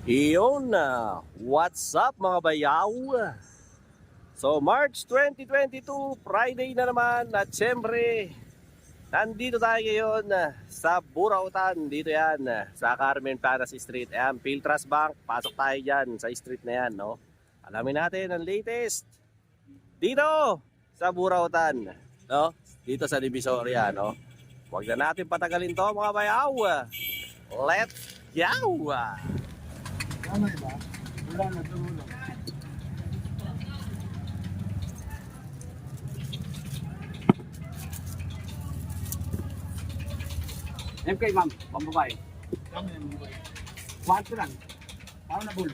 Iyon na, what's up mga bayaw? So March 2022, Friday na naman at siyempre nandito tayo ngayon sa Burautan. Dito yan sa Carmen Planas Street. Ayan, Philtras Bank, pasok tayo dyan sa street na yan, no? Alamin natin ang latest dito sa Burautan, no? Dito sa Divisoria, no? Huwag na natin patagalin to mga bayaw. Let's go! Ano ba? Wala na, tumulong. MK ma'am, pambabae. Ano yung mga? One ko lang. Pound na bull.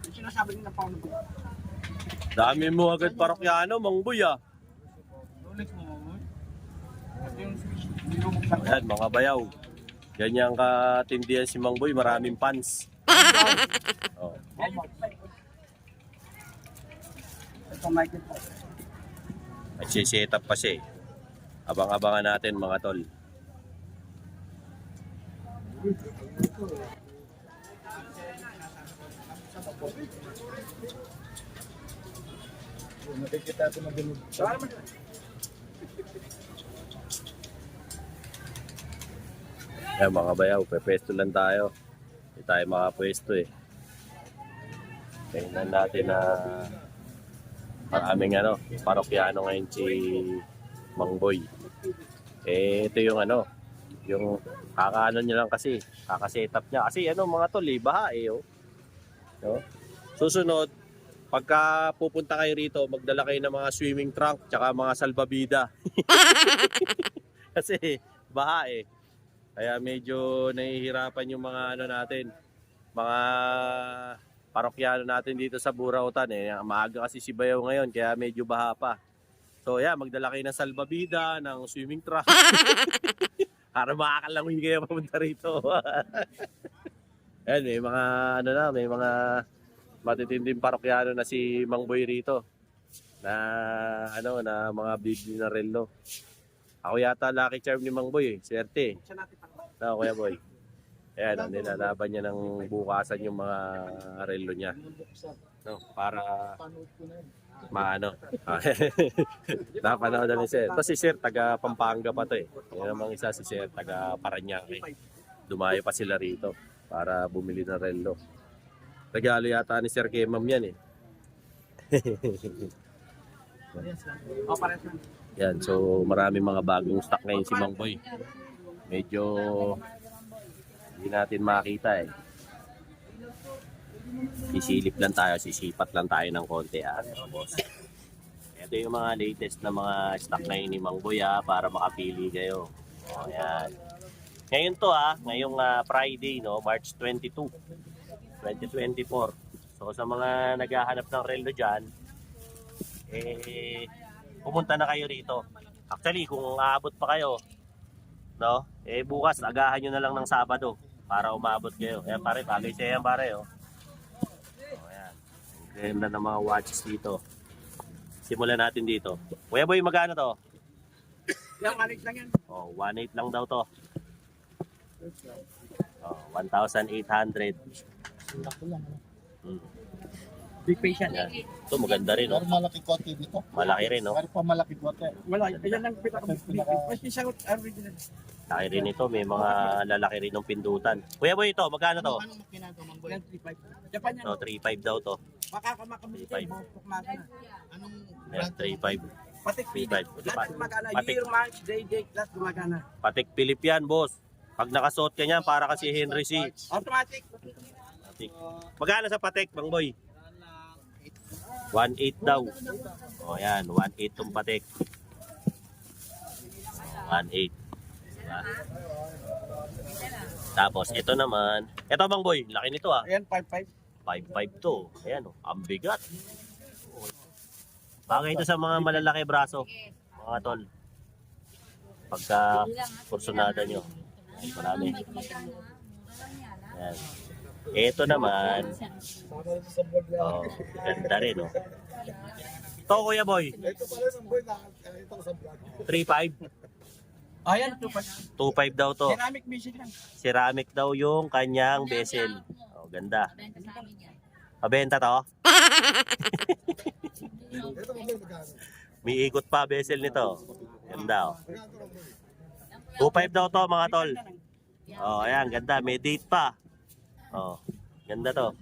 Yung sinasabi nila pound na bull. Dami mo agad parokyano, Mangboy ah. Rolex mo mo. At yung switch, binubuksan. Ayan, mga bayaw. Ganyan katindihan si Mangboy, maraming fans. Oh. Ito Michael po. Nagsiset up pa siya eh. Abang-abangan natin mga tol. Nakikita ito na binubuksan. Saan naman? Ayan mga bayaw, pwesto lang tayo. Hindi tayo makapwesto eh. Tingnan natin na maraming parokyano ngayon si Mangboy. Eh, ito yung yung kakaano niya lang kasi, kakasetup niya. Kasi mga tol, baha eh. Oh. No? Susunod, pagka pupunta kayo rito, magdala kayo ng mga swimming trunk tsaka mga salbabida. Kasi baha eh. Kaya medyo nahihirapan yung mga natin, mga parokyano natin dito sa Burautan eh. Maaga kasi si Bayaw ngayon kaya medyo baha pa. So yeah, magdala kayo ng salbabida, ng swimming trunk. Para makakalangoy kayo papunta rito. Ayan, may mga may mga matitinding parokyano na si Mangboy rito. Na na mga bibli na relo. Ako yata lucky charm ni Mangboy eh. Swerte. Siya natin pang. No, Kuya Boy. Ayan, nilalaban niya ng bukasan yung mga relo niya. No, para Panood ko na yun. maano. Napanood na ni Sir. Ito si Sir, taga Pampanga pa to eh. Yan namang isa si Sir, taga Paranaque. Dumayo pa sila rito para bumili ng relo. Regalo yata ni Sir kay Ma'am yan eh. O, pares lang. Yan, so marami mga bagong stock ngayon si Mang Boy. Medyo hindi natin makita eh. Sisilip lang tayo, sisipat lang tayo ng konti boss. Ito yung mga latest na mga stock ngayon ni Mang Boy para makapili kayo. O yan. Ngayon to ngayong Friday no, March 22, 2024. So sa mga naghahanap ng relo dyan, pumunta na kayo rito. Actually, kung aabot pa kayo, no? Bukas agahan nyo na lang ng Sabado para umabot kayo. Ayan pare, bagay siya yan pare, oh. Ayan. Ganda ng mga watches dito. Simulan natin dito. Kuya Boy, magkano to? Yung alit lang yan. Oh, 1.8 lang daw to. Oh, 1,800. Lako lang. Big patient. Yan. Ito maganda rin, Pero oh. malaki kote dito. Malaki rin, oh. Pero pa malaki kote. Wala, yan lang pinaka-big. Mas isang original. Laki rin ito. May mga lalaki rin ng pindutan. Kuya Boy, ito, magkano to? Anong makina ito, Mang Boy? Yan, 3.5. Japan yan. No, 3.5 daw to. Makakamakamit kayo, bukmasa na. Anong Yan, 3.5. Patik 3.5. Philip. Lahat gumagana. Patik. Year, March, day, date, lahat gumagana. Patek Philip yan, boss. Pag nakasuot ka niyan, para kasi Henry C. Automatic. Patek. Magkano sa Patek, Bang Boy? 1.8 daw. O yan, 1.8 tong Patek. 1.8. Diba? Tapos, ito naman. Ito, Bang Boy, laki nito Ayan, 5.5. 5.5 to. Ayan, ang bigat. Bagay ito sa mga malalaki braso, mga tol. Pagka kursunada nyo. Ay, marami. Ayan. Ito naman, oh, ganda rin, oh. Ito, Kuya Boy, Ito pala ng boy, nakakita ko sa vlog. 3.5. Ayan, 2.5. 2.5 daw to. Ceramic music lang. Ceramic daw yung kanyang bezel. Oh, ganda. Benta sa amin yan. Pabenta to? Ito Mamboy, magkano? May ikot pa bezel nito. Ganda, oh. 2.5 daw to, mga tol. Oh, ayan, ganda. May date pa. Oh, ganda to.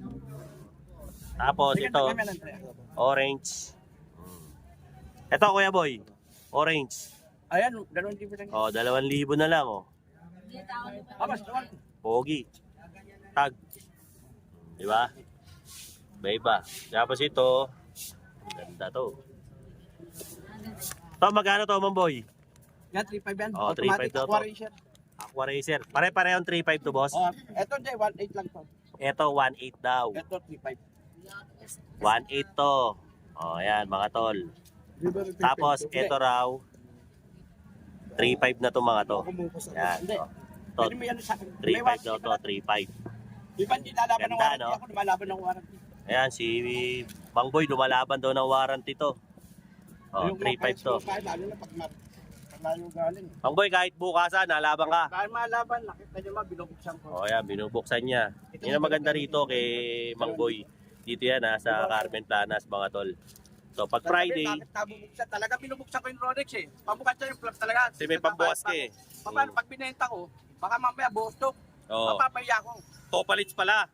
Tapos ito, orange. Ito, Kuya Boy. Orange. Ayan, 2,000 lang. Oh, 2,000 na lang, oh. Abas, naman. Pogi. Tag. Di ba? Iba-iba. Tapos ito, ganda to. Ito, magkano to, Mamboy? Yan, 3,500 yan. Oh, 3,500 Automatic daw to. aqua racer. Aqua Racer. Pare-parehong 3.5 to, boss. Oh, eto, Jay, 1,800 lang to. Ito, 1.8 daw. Eto, 3,500. 1.8 to. Oh, ayan, mga tol. Tapos, ito raw, 3.5 na to, mga to. Yan. Hindi. To, Pwede mo yan sa akin. 3.5 daw to, 3.5. Di ba hindi lalaban ng Ganda, warranty? no? Ako lumalaban ng warranty. Ayan, si Mang Boy, lumalaban daw ng warranty to. Oh, Yung 3.5 to. kahit lalo na pag malayo galing. Mang Boy, kahit bukasan, nalaban ka. Dahil malaban, nakita niyo ma, binubuksan ko. Oh, ayan, binubuksan niya. Yan ang maganda rito kay Mang Boy. Dito yan, sa Carmen Planas, mga tol. So, pag Friday, Bakit nabubuksan? Talaga binubuksan ko yung Rolex eh. Pabukas siya yung flap talaga. kasi may pambukas ka eh. Paano pag binenta ko, baka mamaya buhos to. Oh, Mapapaya ko. topalits pala.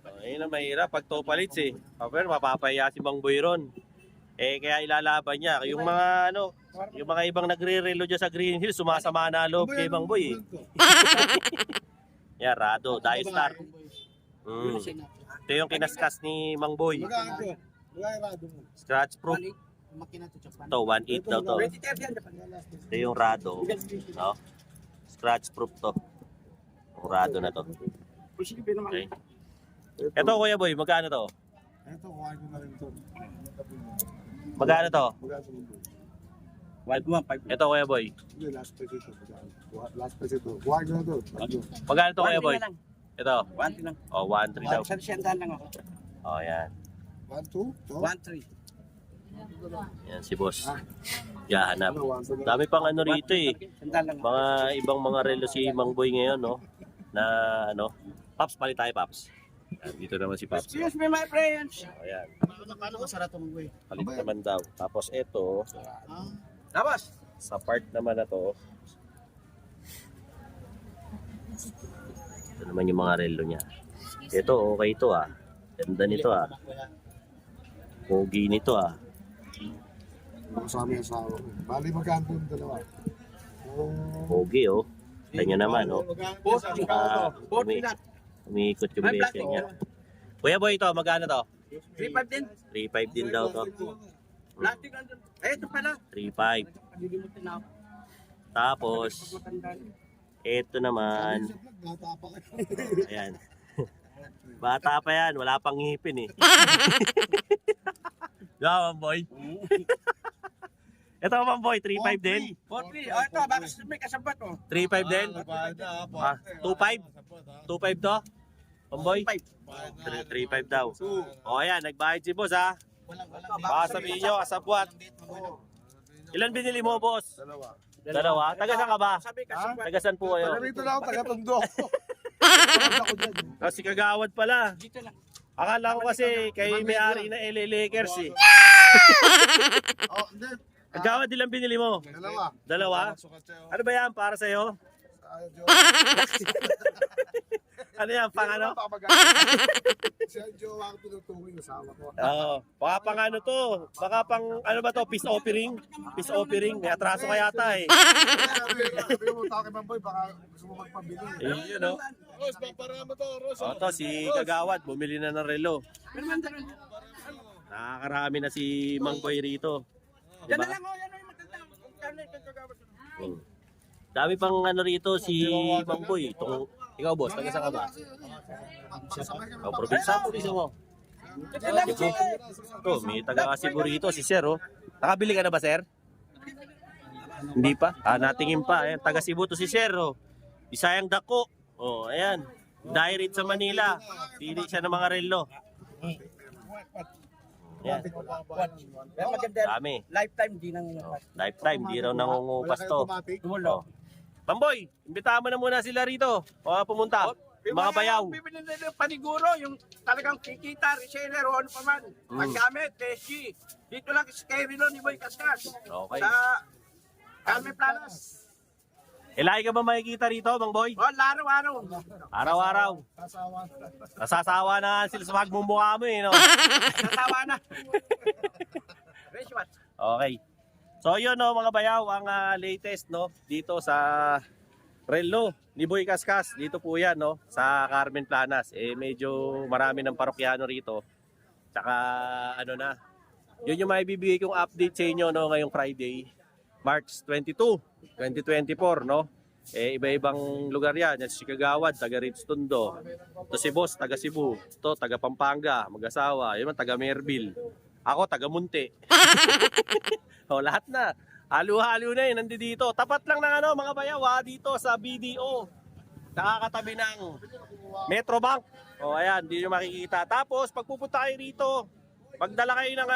Oh, ayun ang mahirap pag topalits eh. Pero mapapaya si Mang Boy ron. Eh, kaya ilalaban niya. Yung mga ano, yung mga ibang nagre-relo dyan sa Green Hills, sumasama na loob kay Mang Boy eh. Yan, Rado, Dystar. Mm. Ito yung kinaskas ni Mang Boy. Magkano to? Magkano mo? Scratch proof. Makina to Japan. Ito, 1.8 daw to. 20 yan Japan. Ito yung Rado. No? Scratch proof to. Yung Rado na to. Posible naman. Okay. Ito, Kuya Boy, magkano to? Ito, kuhain ko na rin to. Magkano to? Magkano mo? 1,500. Ito, Kuya Boy. Hindi, last price ito. Last price ito. Kuhain ko na to. Magkano to, Kuya Boy? Ito. 1,3 lang. Oh, 1.3 daw. Sa siyendaan lang ako. Oh, yan. 1, 2, to? 1,3. Yan si boss. Yahanap. Ano, 1, 2 Dami pang ano rito eh. Siyendaan lang ako. Mga ibang mga relo si Mang Boy ngayon, no? Na ano. Paps, palit tayo, Paps. Yan, dito naman si Paps. Excuse me my friends. Oh, yan. Paano masarap itong way? Palit naman daw. Tapos ito, Tapos, sa part naman na to, ito naman yung mga relo niya. Ito, okay ito ah. Ganda nito ah. Pogi nito ah. Kasama yung asawa ko. Bali, magkano yung dalawa? Pogi oh. Kanya naman oh. both Ah, both lahat. umiikot yung bezel niya. Kuya Boy, ito, magkano to? 3,500 din. 3.5 din daw to. Plastic nandun. Eh, ito pala. 3.5. Palilimutin na ako. Tapos, Matandaan. ito naman. Bata pa kayo. Ayan. Bata pa yan, wala pang ngipin eh. Diba, Boy? Ito, Boy, 3.5 din. 4,300. Oh, ito, bakit may kasabat oh. 3.5 din. Ah, 2.5? 2.5 to? Boy? 3.5 daw. O, ayan, nagbayad si boss ha. Baka sabihin nyo, kasabwat. Ilan binili mo, boss? Dalawa. Taga saan ka ba? Sabi kasabat. Taga saan po kayo? Taga rito lang ako, taga Tondo. Kasi kagawad pala. Dito lang. Akala ko kasi kayo may-ari na LA Lakers eh. Oh, hindi. Kagawad ilang binili mo? Dalawa. Dalawa? Ano ba yan para sa'yo? Ano yan, pang ano? Siya ang jowa ko tinutukoy yung asawa ko. Oo. Baka pang ano to? Baka pang ano ba to? Peace offering? Peace offering? May atraso ka yata eh. Sabi mo, tao kay Mamboy, baka gusto mo magpabili. Eh, yun o. O to, si Kagawad, bumili na ng relo. Pero man, ganun. Nakakarami na si Mang Boy rito. Yan Diba? na lang oh, yan yung maganda. Kung kano yung kagawad. Dami pang ano rito si Mang Boy. Ikaw boss, taga saan ka ba? O, probinsya, probinsya mo. Cebu. Ito, may taga Cebu rito, si Sir oh. Nakabili ka na ba, Sir? Hindi pa? Ah, natingin pa. Ayan, taga Cebu to si Sir oh. Bisayang Dako. Oh, ayan. Direct sa Manila. Pili siya ng mga relo. Ayan. Pero maganda. Dami. Lifetime, di nang Lifetime, di raw nangungupas to. tumulo. Mamboy, imbitahan mo na muna sila rito. O pumunta. Yung mga bayaw. bibili nila yung paniguro, yung talagang kikita, reseller o ano pa man. Paggamit, PSG. Dito lang kay Rilo ni Boy Kaskas. Okay. Sa Carmen Planas. Lagi ka ba makikita rito, Mang Boy? O, araw-araw. Araw-araw. Nasasawa na sila sa magmumukha mo no? Natawa na. Reshwat. Okay. So yun no mga bayaw, ang latest no dito sa Relo ni Boy Kaskas. Dito po yan no sa Carmen Planas. Medyo marami ng parokyano rito. Tsaka ano na. Yun yung maibibigay kong update sa inyo no ngayong Friday, March 22, 2024 no. Iba-ibang lugar yan. Yan si Kagawad, taga Ritz Tondo. Ito si Boss, taga Cebu. Ito, taga Pampanga, mag-asawa. Yun, taga Merville. Ako, taga Munti. O, lahat na. Halo-halo na yun, nandito. Tapat lang ng mga bayaw dito sa BDO. Nakakatabi ng Metrobank. O, ayan, hindi nyo makikita. Tapos, pag pupunta kayo rito, magdala kayo ng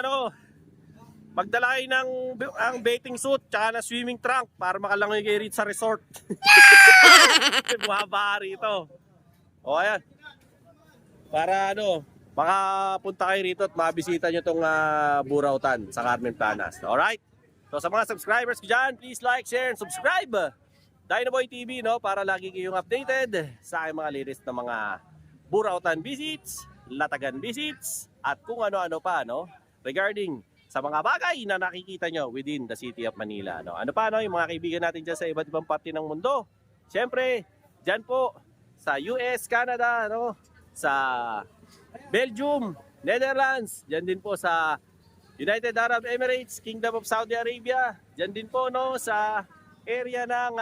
magdala kayo ng ang bathing suit tsaka na swimming trunk para makalangoy kayo rito sa resort. Buhaba rito. O ayan. Para makapunta kayo rito at mabisita nyo itong Burautan sa Carmen Planas. Alright? So sa mga subscribers ko dyan, please like, share, and subscribe. Dinoboy TV para lagi kayong updated sa aking mga latest na mga Burautan visits, Latagan visits, at kung ano-ano pa regarding sa mga bagay na nakikita nyo within the City of Manila. Ano pa yung mga kaibigan natin dyan sa iba't ibang parte ng mundo. Siyempre, dyan po sa US, Canada, sa Belgium, Netherlands, dyan din po sa United Arab Emirates, Kingdom of Saudi Arabia, dyan din po sa area ng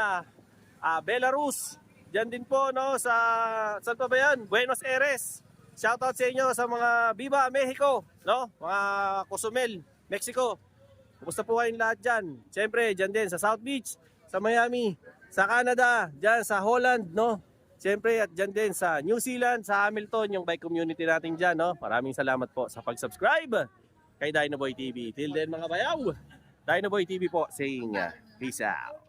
Belarus, dyan din po sa, saan pa ba yan? Buenos Aires. Shoutout sa inyo sa mga Viva Mexico, mga Cozumel, Mexico. Kumusta po kayong lahat dyan? Siyempre, dyan din sa South Beach, sa Miami, sa Canada, dyan sa Holland, Siyempre, at dyan din sa New Zealand, sa Hamilton, yung bike community natin dyan, Maraming salamat po sa pag-subscribe kay Dinoboy TV. Till then mga bayaw, Dinoboy TV po saying peace out.